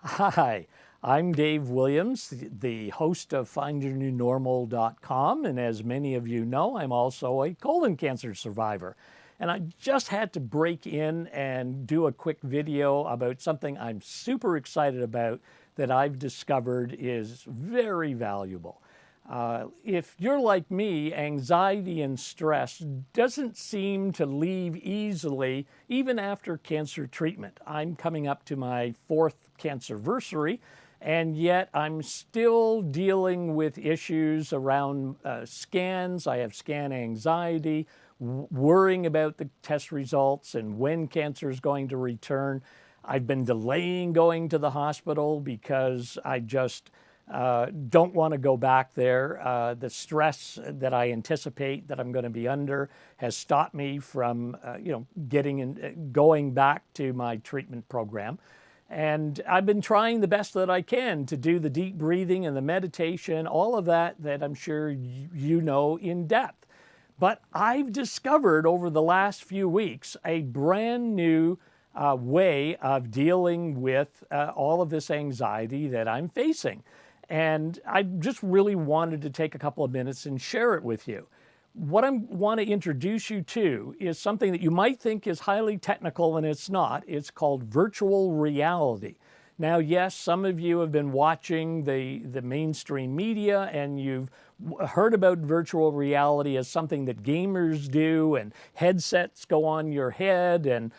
Hi, I'm Dave Williams, the host of FindYourNewNormal.com, and as many of you know, I'm also a colon cancer survivor. And I just had to break in and do a quick video about something I'm super excited about that I've discovered is very valuable. If you're like me, anxiety and stress doesn't seem to leave easily, even after cancer treatment. I'm coming up to my 4th cancerversary, and yet I'm still dealing with issues around scans. I have scan anxiety, worrying about the test results and when cancer is going to return. I've been delaying going to the hospital because I just don't want to go back there. The stress that I anticipate that I'm going to be under has stopped me from, going back to my treatment program. And I've been trying the best that I can to do the deep breathing and the meditation, all of that I'm sure you know in depth. But I've discovered over the last few weeks a brand new way of dealing with all of this anxiety that I'm facing. And I just really wanted to take a couple of minutes and share it with you. What I want to introduce you to is something that you might think is highly technical, and it's not. It's called virtual reality. Now, yes, some of you have been watching the mainstream media and you've heard about virtual reality as something that gamers do, and headsets go on your head, and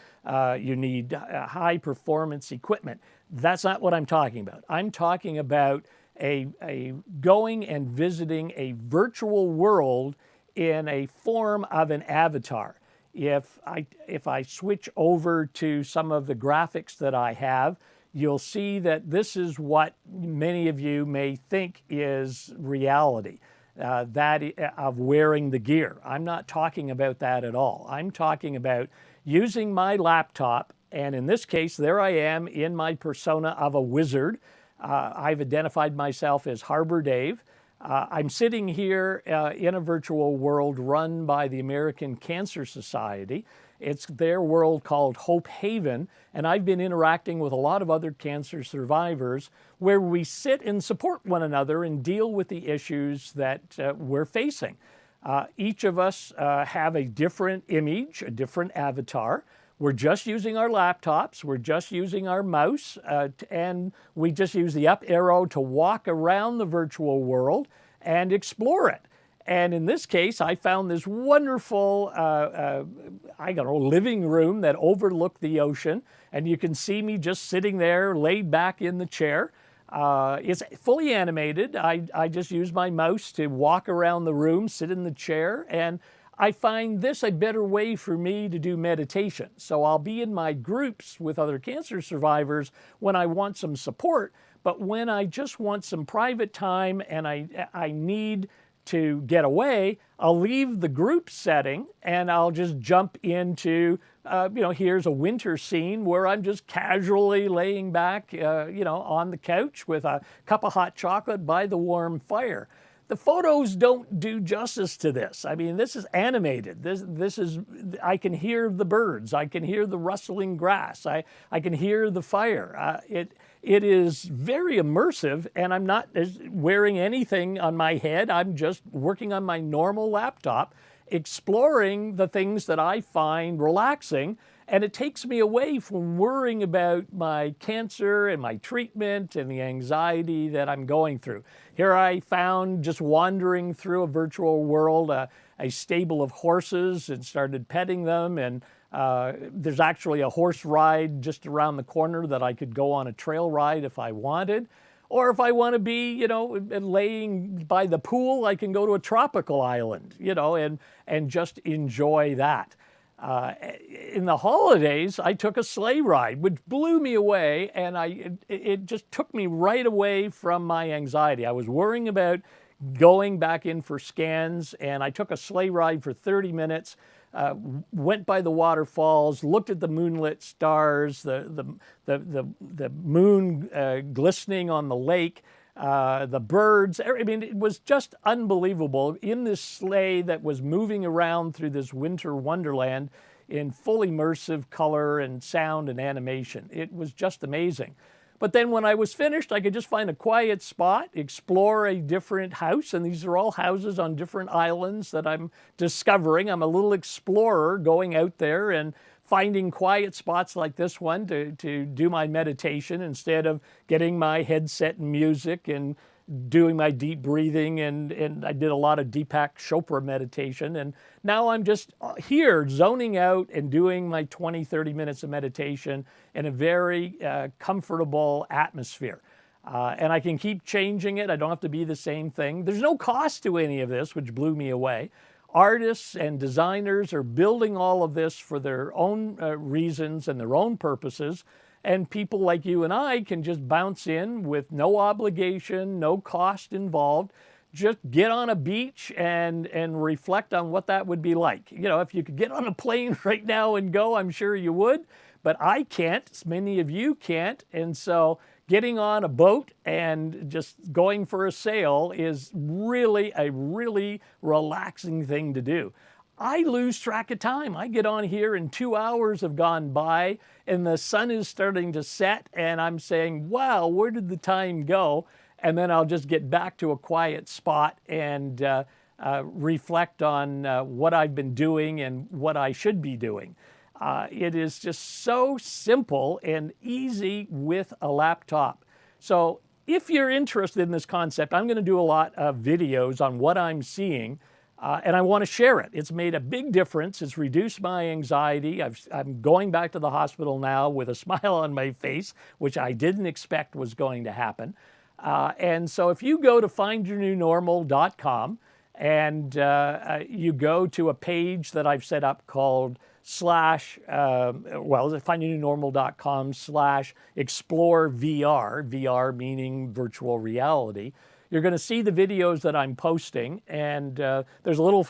you need high performance equipment. That's not what I'm talking about. I'm talking about a going and visiting a virtual world in a form of an avatar. If I switch over to some of the graphics that I have, you'll see that this is what many of you may think is reality, that of wearing the gear. I'm not talking about that at all. I'm talking about using my laptop, and in this case, there I am in my persona of a wizard. I've identified myself as Harbor Dave. I'm sitting here in a virtual world run by the American Cancer Society. It's their world called Hope Haven, and I've been interacting with a lot of other cancer survivors where we sit and support one another and deal with the issues that we're facing. Each of us have a different image, a different avatar. We're just using our laptops, we're just using our mouse, and we just use the up arrow to walk around the virtual world and explore it. And in this case, I found this wonderful, living room that overlooked the ocean. And you can see me just sitting there, laid back in the chair. It's fully animated. I just use my mouse to walk around the room, sit in the chair, and I find this a better way for me to do meditation. So I'll be in my groups with other cancer survivors when I want some support, but when I just want some private time and I need to get away, I'll leave the group setting and I'll just jump into, here's a winter scene where I'm just casually laying back, on the couch with a cup of hot chocolate by the warm fire. The photos don't do justice to this. I mean, this is animated. This is, I can hear the birds. I can hear the rustling grass. I can hear the fire. It is very immersive, and I'm not wearing anything on my head. I'm just working on my normal laptop, exploring the things that I find relaxing, and it takes me away from worrying about my cancer and my treatment and the anxiety that I'm going through. Here I found, just wandering through a virtual world, a stable of horses, and started petting them. And there's actually a horse ride just around the corner that I could go on a trail ride if I wanted. Or if I want to be, laying by the pool, I can go to a tropical island, and just enjoy that. In the holidays, I took a sleigh ride, which blew me away, and it just took me right away from my anxiety. I was worrying about going back in for scans, and I took a sleigh ride for 30 minutes, went by the waterfalls, looked at the moonlit stars, the moon glistening on the lake, the birds. I mean, it was just unbelievable in this sleigh that was moving around through this winter wonderland in full immersive color and sound and animation. It was just amazing. But then when I was finished, I could just find a quiet spot, explore a different house. And these are all houses on different islands that I'm discovering. I'm a little explorer going out there and finding quiet spots like this one to do my meditation instead of getting my headset and music and doing my deep breathing, and I did a lot of Deepak Chopra meditation. And now I'm just here zoning out and doing my 20, 30 minutes of meditation in a very comfortable atmosphere. And I can keep changing it. I don't have to be the same thing. There's no cost to any of this, which blew me away. Artists and designers are building all of this for their own reasons and their own purposes. And people like you and I can just bounce in with no obligation, no cost involved. Just get on a beach and reflect on what that would be like. You know, if you could get on a plane right now and go, I'm sure you would, but I can't. Many of you can't. And so getting on a boat and just going for a sail is really a really relaxing thing to do. I lose track of time. I get on here and 2 hours have gone by and the sun is starting to set and I'm saying, wow, where did the time go? And then I'll just get back to a quiet spot and reflect on what I've been doing and what I should be doing. It is just so simple and easy with a laptop. So if you're interested in this concept, I'm going to do a lot of videos on what I'm seeing. And I want to share it. It's made a big difference. It's reduced my anxiety. I'm going back to the hospital now with a smile on my face, which I didn't expect was going to happen. And so if you go to findyournewnormal.com and you go to a page that I've set up called findyournewnormal.com/explore VR, VR meaning virtual reality. You're going to see the videos that I'm posting, and there's a little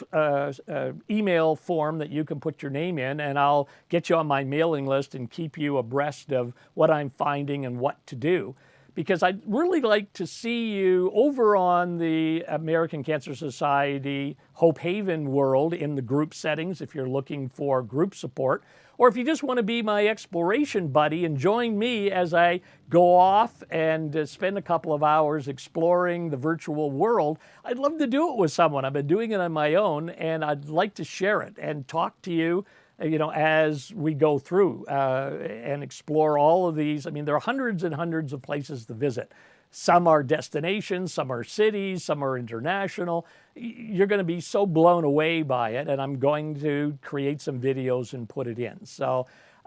email form that you can put your name in, and I'll get you on my mailing list and keep you abreast of what I'm finding and what to do. Because I'd really like to see you over on the American Cancer Society Hope Haven world in the group settings if you're looking for group support, or if you just want to be my exploration buddy and join me as I go off and spend a couple of hours exploring the virtual world. I'd love to do it with someone. I've been doing it on my own, and I'd like to share it and talk to you, you know, as we go through and explore all of these. I mean, there are hundreds and hundreds of places to visit. Some are destinations, some are cities, some are international. You're going to be so blown away by it, and I'm going to create some videos and put it in,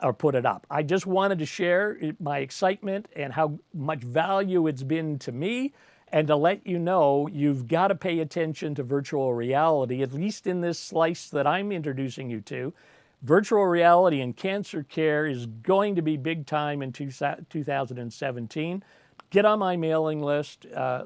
or put it up. I just wanted to share my excitement and how much value it's been to me, and to let you know you've got to pay attention to virtual reality, at least in this slice that I'm introducing you to. Virtual reality in cancer care is going to be big time in 2017. Get on my mailing list.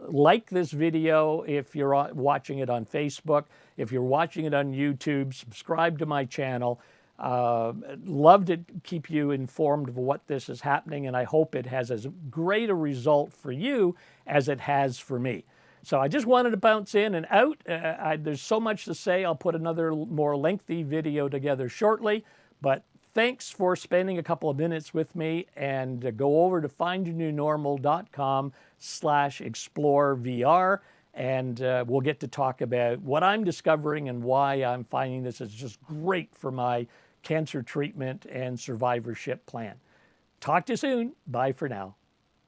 Like this video if you're watching it on Facebook. If you're watching it on YouTube, subscribe to my channel. Love to keep you informed of what this is happening, and I hope it has as great a result for you as it has for me. So I just wanted to bounce in and out. There's so much to say. I'll put another more lengthy video together shortly, but thanks for spending a couple of minutes with me, and go over to findyournewnormal.com/explore VR, and we'll get to talk about what I'm discovering and why I'm finding this is just great for my cancer treatment and survivorship plan. Talk to you soon. Bye for now.